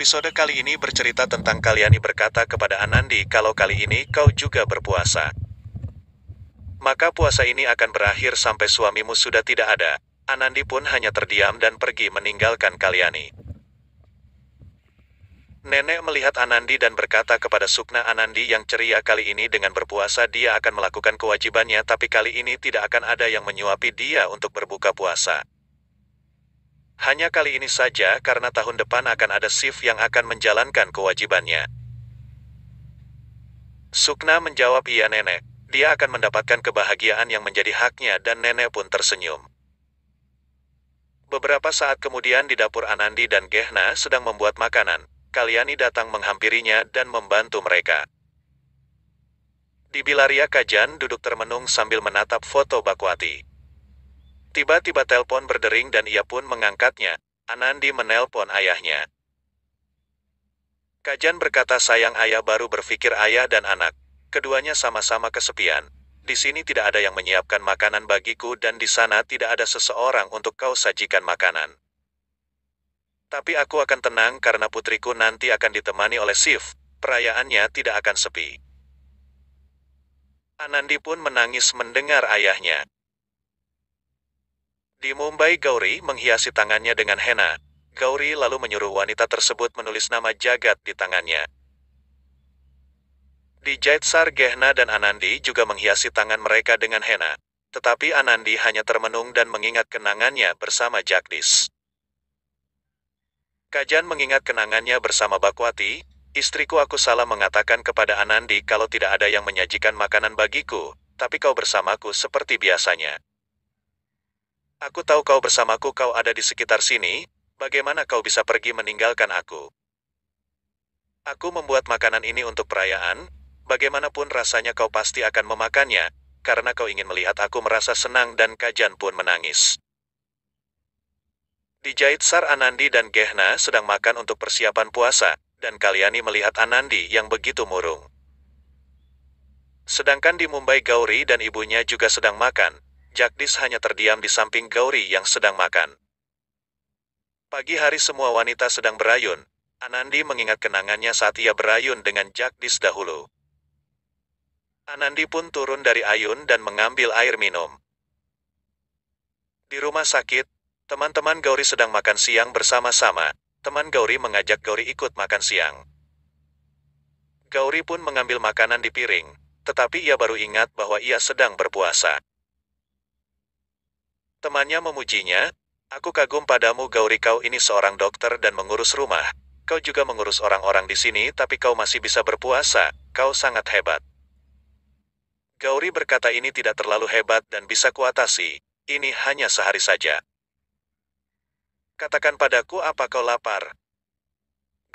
Episode kali ini bercerita tentang Kalyani berkata kepada Anandi kalau kali ini kau juga berpuasa. Maka puasa ini akan berakhir sampai suamimu sudah tidak ada. Anandi pun hanya terdiam dan pergi meninggalkan Kalyani. Nenek melihat Anandi dan berkata kepada Sukna, Anandi yang ceria kali ini dengan berpuasa dia akan melakukan kewajibannya, tapi kali ini tidak akan ada yang menyuapi dia untuk berbuka puasa. Hanya kali ini saja karena tahun depan akan ada shift yang akan menjalankan kewajibannya. Sukna menjawab, iya nenek, dia akan mendapatkan kebahagiaan yang menjadi haknya, dan nenek pun tersenyum. Beberapa saat kemudian di dapur Anandi dan Gehna sedang membuat makanan, Kalyani datang menghampirinya dan membantu mereka. Di bilaria Kajan duduk termenung sambil menatap foto Bakwati. Tiba-tiba telepon berdering dan ia pun mengangkatnya. Anandi menelpon ayahnya. Kajan berkata, sayang ayah, baru berpikir ayah dan anak. Keduanya sama-sama kesepian. Di sini tidak ada yang menyiapkan makanan bagiku dan di sana tidak ada seseorang untuk kau sajikan makanan. Tapi aku akan tenang karena putriku nanti akan ditemani oleh Shiv. Perayaannya tidak akan sepi. Anandi pun menangis mendengar ayahnya. Di Mumbai, Gauri menghiasi tangannya dengan henna. Gauri lalu menyuruh wanita tersebut menulis nama jagat di tangannya. Di Jaitsar, Gehna dan Anandi juga menghiasi tangan mereka dengan henna. Tetapi Anandi hanya termenung dan mengingat kenangannya bersama Jagdish. Kajan mengingat kenangannya bersama Bakwati. Istriku, aku salah mengatakan kepada Anandi kalau tidak ada yang menyajikan makanan bagiku, tapi kau bersamaku seperti biasanya. Aku tahu kau bersamaku, kau ada di sekitar sini, bagaimana kau bisa pergi meninggalkan aku? Aku membuat makanan ini untuk perayaan, bagaimanapun rasanya kau pasti akan memakannya, karena kau ingin melihat aku merasa senang, dan Kajan pun menangis. Di Jaitsar, Anandi dan Gehna sedang makan untuk persiapan puasa, dan Kalyani melihat Anandi yang begitu murung. Sedangkan di Mumbai, Gauri dan ibunya juga sedang makan. Jagdish hanya terdiam di samping Gauri yang sedang makan. Pagi hari semua wanita sedang berayun. Anandi mengingat kenangannya saat ia berayun dengan Jagdish dahulu. Anandi pun turun dari ayun dan mengambil air minum. Di rumah sakit, teman-teman Gauri sedang makan siang bersama-sama. Teman Gauri mengajak Gauri ikut makan siang. Gauri pun mengambil makanan di piring, tetapi ia baru ingat bahwa ia sedang berpuasa. Temannya memujinya, aku kagum padamu Gauri, kau ini seorang dokter dan mengurus rumah. Kau juga mengurus orang-orang di sini tapi kau masih bisa berpuasa, kau sangat hebat. Gauri berkata, ini tidak terlalu hebat dan bisa kuatasi, ini hanya sehari saja. Katakan padaku, apa kau lapar?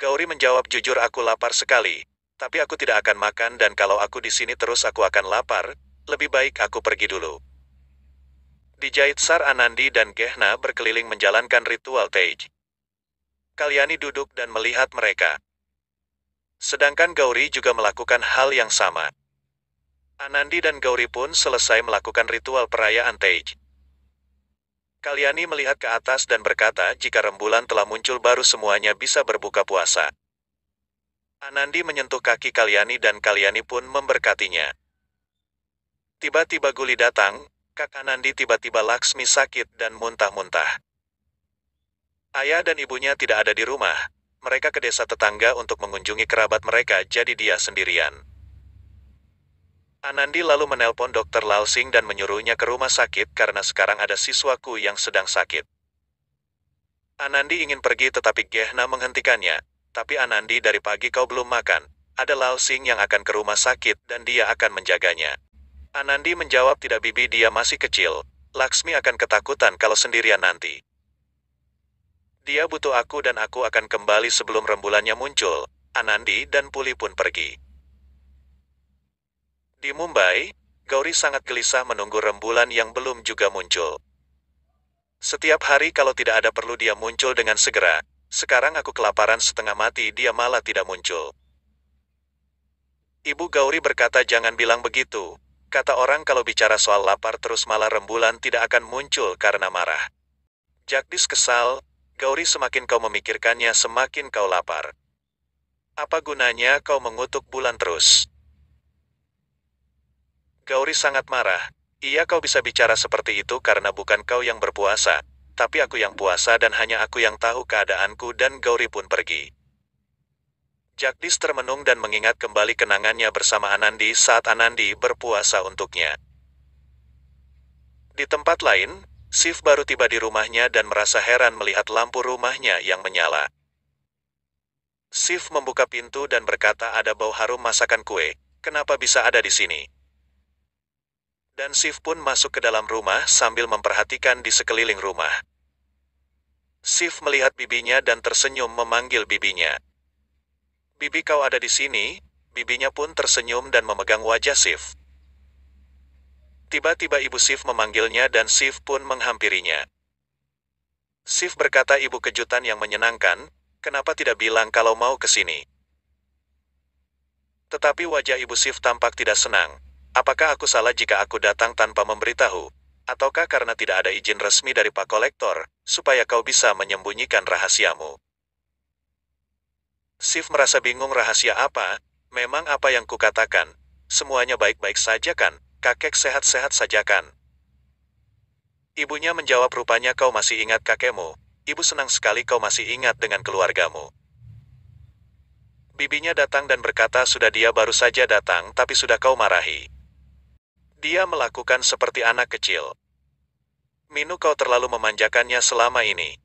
Gauri menjawab, jujur aku lapar sekali, tapi aku tidak akan makan dan kalau aku di sini terus aku akan lapar, lebih baik aku pergi dulu. Di Jaitsar, Anandi dan Gehna berkeliling menjalankan ritual Tej. Kalyani duduk dan melihat mereka. Sedangkan Gauri juga melakukan hal yang sama. Anandi dan Gauri pun selesai melakukan ritual perayaan Tej. Kalyani melihat ke atas dan berkata, jika rembulan telah muncul baru semuanya bisa berbuka puasa. Anandi menyentuh kaki Kalyani dan Kalyani pun memberkatinya. Tiba-tiba Guli datang. Kak Anandi, tiba-tiba Laksmi sakit dan muntah-muntah. Ayah dan ibunya tidak ada di rumah. Mereka ke desa tetangga untuk mengunjungi kerabat mereka, jadi dia sendirian. Anandi lalu menelpon Dr. Lalsing dan menyuruhnya ke rumah sakit karena sekarang ada siswaku yang sedang sakit. Anandi ingin pergi tetapi Gehna menghentikannya. Tapi Anandi, dari pagi kau belum makan. Ada Lalsing yang akan ke rumah sakit dan dia akan menjaganya. Anandi menjawab, tidak bibi, dia masih kecil. Laksmi akan ketakutan kalau sendirian nanti. Dia butuh aku dan aku akan kembali sebelum rembulannya muncul. Anandi dan Puli pun pergi. Di Mumbai, Gauri sangat gelisah menunggu rembulan yang belum juga muncul. Setiap hari kalau tidak ada perlu dia muncul dengan segera. Sekarang aku kelaparan setengah mati, dia malah tidak muncul. Ibu Gauri berkata, jangan bilang begitu. Kata orang kalau bicara soal lapar terus malah rembulan tidak akan muncul karena marah. Jagdish kesal, Gauri, semakin kau memikirkannya semakin kau lapar. Apa gunanya kau mengutuk bulan terus? Gauri sangat marah. Iya, kau bisa bicara seperti itu karena bukan kau yang berpuasa, tapi aku yang puasa dan hanya aku yang tahu keadaanku dan Gauri pun pergi. Jagdish termenung dan mengingat kembali kenangannya bersama Anandi saat Anandi berpuasa untuknya. Di tempat lain, Shiv baru tiba di rumahnya dan merasa heran melihat lampu rumahnya yang menyala. Shiv membuka pintu dan berkata ada bau harum masakan kue, kenapa bisa ada di sini? Dan Shiv pun masuk ke dalam rumah sambil memperhatikan di sekeliling rumah. Shiv melihat bibinya dan tersenyum memanggil bibinya. Bibi, kau ada di sini? Bibinya pun tersenyum dan memegang wajah Shiv. Tiba-tiba ibu Shiv memanggilnya dan Shiv pun menghampirinya. Shiv berkata, ibu, kejutan yang menyenangkan, kenapa tidak bilang kalau mau ke sini? Tetapi wajah ibu Shiv tampak tidak senang. Apakah aku salah jika aku datang tanpa memberitahu? Ataukah karena tidak ada izin resmi dari Pak Kolektor, supaya kau bisa menyembunyikan rahasiamu? Shiv merasa bingung, rahasia apa? Memang apa yang kukatakan? Semuanya baik-baik saja kan? Kakek sehat-sehat saja kan? Ibunya menjawab, rupanya kau masih ingat kakekmu. Ibu senang sekali kau masih ingat dengan keluargamu. Bibinya datang dan berkata, sudah, dia baru saja datang tapi sudah kau marahi. Dia melakukan seperti anak kecil. Minu, kau terlalu memanjakannya selama ini.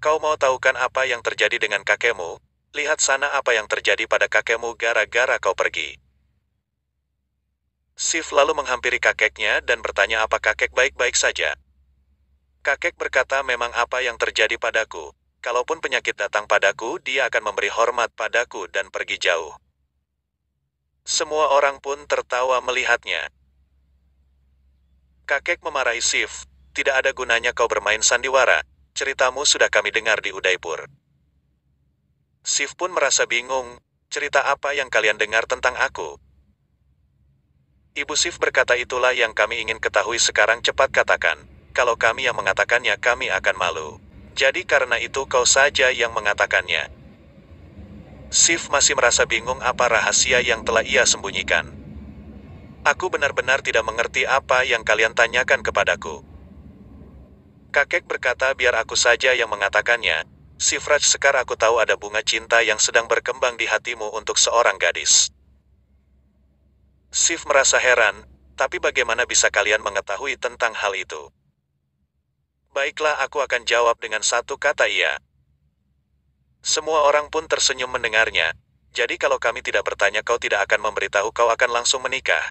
Kau mau tahu kan apa yang terjadi dengan kakekmu? Lihat sana apa yang terjadi pada kakekmu gara-gara kau pergi. Shiv lalu menghampiri kakeknya dan bertanya apa kakek baik-baik saja. Kakek berkata, memang apa yang terjadi padaku. Kalaupun penyakit datang padaku, dia akan memberi hormat padaku dan pergi jauh. Semua orang pun tertawa melihatnya. Kakek memarahi Shiv, tidak ada gunanya kau bermain sandiwara, ceritamu sudah kami dengar di Udaipur. Shiv pun merasa bingung, cerita apa yang kalian dengar tentang aku? Ibu Shiv berkata, itulah yang kami ingin ketahui sekarang, cepat katakan. Kalau kami yang mengatakannya kami akan malu. Jadi karena itu kau saja yang mengatakannya. Shiv masih merasa bingung apa rahasia yang telah ia sembunyikan. Aku benar-benar tidak mengerti apa yang kalian tanyakan kepadaku. Kakek berkata, biar aku saja yang mengatakannya. Shivraj Sekar, aku tahu ada bunga cinta yang sedang berkembang di hatimu untuk seorang gadis. Shiv merasa heran, tapi bagaimana bisa kalian mengetahui tentang hal itu? Baiklah, aku akan jawab dengan satu kata, iya. Semua orang pun tersenyum mendengarnya. Jadi kalau kami tidak bertanya, kau tidak akan memberitahu kau akan langsung menikah?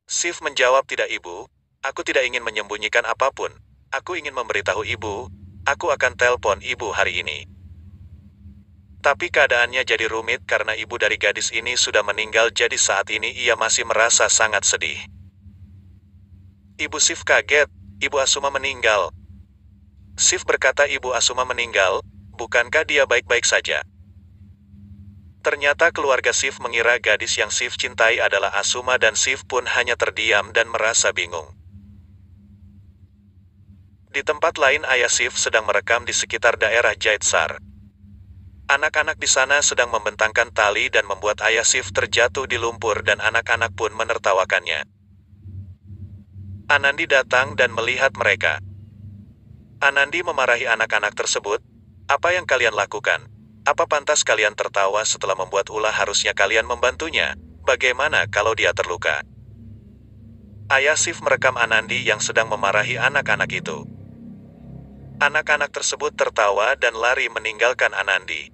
Shiv menjawab, tidak ibu, aku tidak ingin menyembunyikan apapun. Aku ingin memberitahu ibu, aku akan telepon ibu hari ini. Tapi keadaannya jadi rumit karena ibu dari gadis ini sudah meninggal, jadi saat ini ia masih merasa sangat sedih. Ibu Shiv kaget, Ibu Asuma meninggal. Shiv berkata, Ibu Asuma meninggal, bukankah dia baik-baik saja? Ternyata keluarga Shiv mengira gadis yang Shiv cintai adalah Asuma dan Shiv pun hanya terdiam dan merasa bingung. Di tempat lain, ayah Shiv sedang merekam di sekitar daerah Jaitsar. Anak-anak di sana sedang membentangkan tali dan membuat ayah Shiv terjatuh di lumpur dan anak-anak pun menertawakannya. Anandi datang dan melihat mereka. Anandi memarahi anak-anak tersebut, apa yang kalian lakukan? Apa pantas kalian tertawa setelah membuat ulah? Harusnya kalian membantunya. Bagaimana kalau dia terluka? Ayah Shiv merekam Anandi yang sedang memarahi anak-anak itu. Anak-anak tersebut tertawa dan lari meninggalkan Anandi.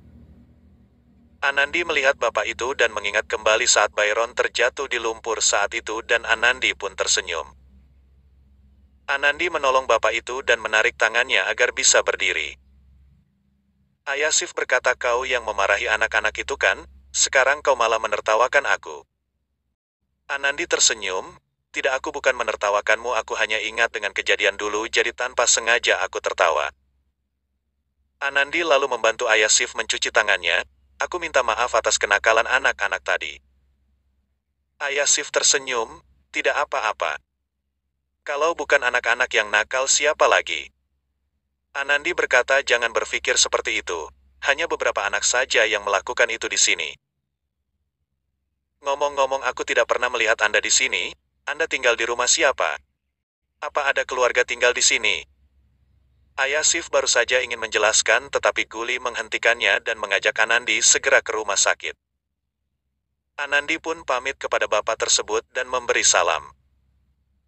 Anandi melihat bapak itu dan mengingat kembali saat Byron terjatuh di lumpur saat itu dan Anandi pun tersenyum. Anandi menolong bapak itu dan menarik tangannya agar bisa berdiri. Ayah Shiv berkata, kau yang memarahi anak-anak itu kan? Sekarang kau malah menertawakan aku. Anandi tersenyum, tidak, aku bukan menertawakanmu, aku hanya ingat dengan kejadian dulu jadi tanpa sengaja aku tertawa. Anandi lalu membantu ayah Shiv mencuci tangannya, aku minta maaf atas kenakalan anak-anak tadi. Ayah Shiv tersenyum, tidak apa-apa. Kalau bukan anak-anak yang nakal, siapa lagi? Anandi berkata, jangan berpikir seperti itu. Hanya beberapa anak saja yang melakukan itu di sini. Ngomong-ngomong, aku tidak pernah melihat Anda di sini. Anda tinggal di rumah siapa? Apa ada keluarga tinggal di sini? Ayah Sif baru saja ingin menjelaskan, tetapi Guli menghentikannya dan mengajak Anandi segera ke rumah sakit. Anandi pun pamit kepada bapak tersebut dan memberi salam.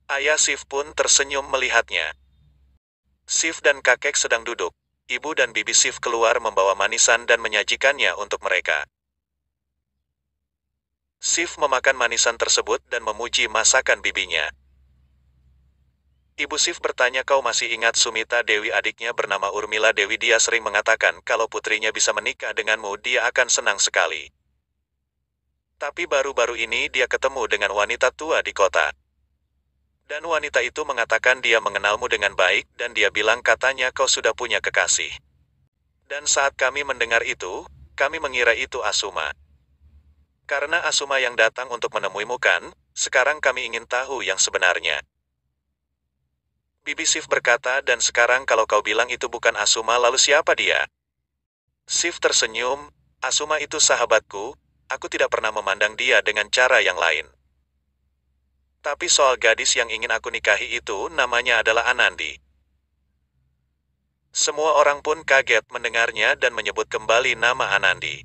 Ayah Sif pun tersenyum melihatnya. Sif dan kakek sedang duduk. Ibu dan bibi Sif keluar membawa manisan dan menyajikannya untuk mereka. Sif memakan manisan tersebut dan memuji masakan bibinya. Ibu Sif bertanya, kau masih ingat Sumita Dewi, adiknya bernama Urmila Dewi? Dia sering mengatakan kalau putrinya bisa menikah denganmu dia akan senang sekali. Tapi baru-baru ini dia ketemu dengan wanita tua di kota. Dan wanita itu mengatakan dia mengenalmu dengan baik dan dia bilang katanya kau sudah punya kekasih. Dan saat kami mendengar itu, kami mengira itu Asuma. Karena Asuma yang datang untuk menemuimu kan, sekarang kami ingin tahu yang sebenarnya. Bibi Sif berkata, dan sekarang kalau kau bilang itu bukan Asuma, lalu siapa dia? Sif tersenyum, Asuma itu sahabatku, aku tidak pernah memandang dia dengan cara yang lain. Tapi soal gadis yang ingin aku nikahi itu, namanya adalah Anandi. Semua orang pun kaget mendengarnya dan menyebut kembali nama Anandi.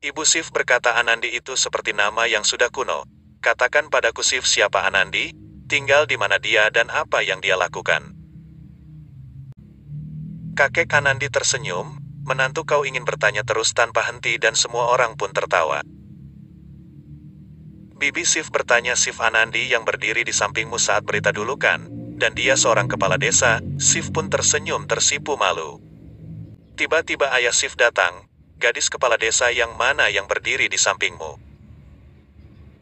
Ibu Sif berkata, Anandi itu seperti nama yang sudah kuno. Katakan padaku Sif, siapa Anandi? Tinggal di mana dia dan apa yang dia lakukan? Kakek Anandi tersenyum, menantu kau ingin bertanya terus tanpa henti dan semua orang pun tertawa. Bibi Sif bertanya, Sif Anandi yang berdiri di sampingmu saat berita dulu kan? Dan dia seorang kepala desa. Sif pun tersenyum tersipu malu. Tiba-tiba ayah Sif datang, gadis kepala desa yang mana yang berdiri di sampingmu?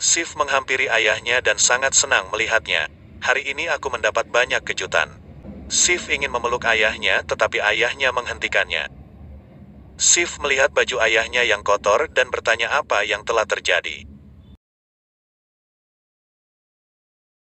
Sif menghampiri ayahnya dan sangat senang melihatnya. Hari ini aku mendapat banyak kejutan. Sif ingin memeluk ayahnya tetapi ayahnya menghentikannya. Sif melihat baju ayahnya yang kotor dan bertanya apa yang telah terjadi.